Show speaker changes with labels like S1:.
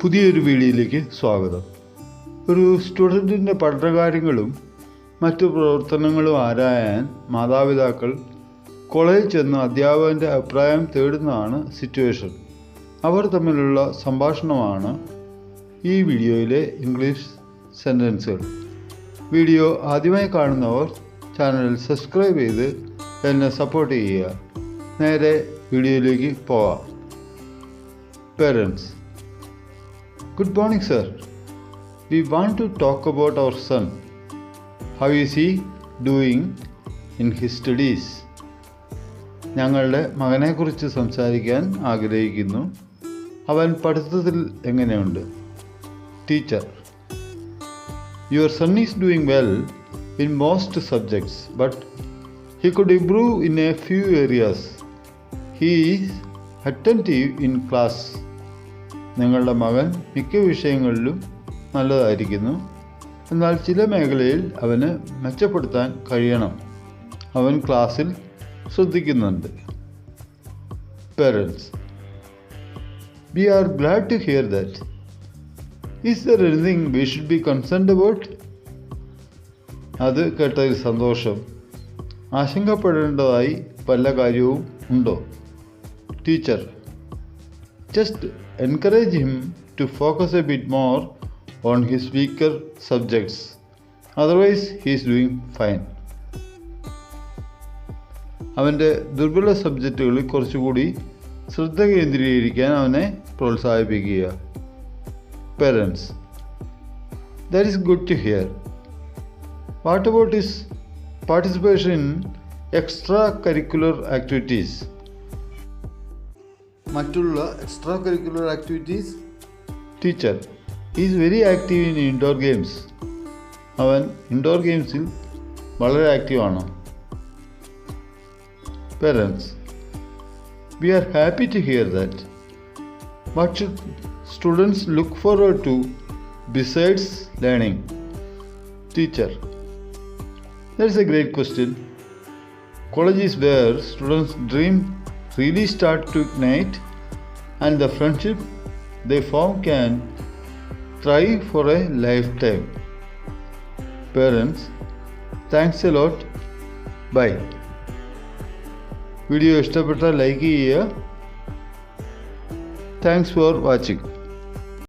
S1: പുതിയൊരു വീഡിയോയിലേക്ക് സ്വാഗതം. ഒരു സ്റ്റുഡൻറ്റിൻ്റെ പഠനകാര്യങ്ങളും മറ്റു പ്രവർത്തനങ്ങളും ആരായാൻ മാതാപിതാക്കൾ കോളേജിൽ ചെന്ന് അധ്യാപകൻ്റെ അഭിപ്രായം തേടുന്നതാണ് സിറ്റുവേഷൻ. അവർ തമ്മിലുള്ള സംഭാഷണമാണ് ഈ വീഡിയോയിലെ ഇംഗ്ലീഷ് സെൻറ്റൻസുകൾ. വീഡിയോ ആദ്യമായി കാണുന്നവർ ചാനൽ സബ്സ്ക്രൈബ് ചെയ്ത് എന്നെ സപ്പോർട്ട് ചെയ്യുക. നേരെ വീഡിയോയിലേക്ക് പോവാം. Parents. Good morning, sir. We want to talk about our son. How is he doing in his studies? ഞങ്ങളുടെ മകനെക്കുറിച്ച് സംസാരിക്കാൻ ആഗ്രഹിക്കുന്നു. അവൻ പഠിത്തത്തിൽ എങ്ങനെയുണ്ട്? Teacher. Your son is doing well in most subjects, but he could improve in a few areas. He is attentive in class. നിങ്ങളുടെ മകൻ മിക്ക വിഷയങ്ങളിലും നല്ലതായിരിക്കുന്നു, എന്നാൽ ചില മേഖലയിൽ അവന് മെച്ചപ്പെടുത്താൻ കഴിയണം. അവൻ ക്ലാസ്സിൽ ശ്രദ്ധിക്കുന്നുണ്ട്. Parents. We are glad to hear that. Is there anything we should be concerned about? അത് കേട്ടതിൽ സന്തോഷം. ആശങ്കപ്പെടേണ്ടതായി വല്ല കാര്യവും ഉണ്ടോ? Teacher. Just encourage him to focus a bit more on his weaker subjects. Otherwise, he is doing fine. അവൻ്റെ ദുർബല സബ്ജക്റ്റുകളിൽ കുറച്ചുകൂടി ശ്രദ്ധ കേന്ദ്രീകരിക്കാൻ അവനെ പ്രോത്സാഹിപ്പിക്കുക. Parents. That is good to hear. What about his participation in extracurricular activities? മറ്റുള്ള extra curricular activities? Teacher. He is very active in indoor games. അവൻ indoor ഗെയിംസിൽ വളരെ ആക്റ്റീവാണ്. Parents. We are happy to hear that. What should students look forward to besides learning? Teacher. That's a great question. College is where students' dream really start to ignite, and the friendship they form can thrive for a lifetime. Parents, thanks a lot. Bye. Video ഇഷ്ടപ്പെട്ടാൽ like ചെയ്യുക. Thanks for watching.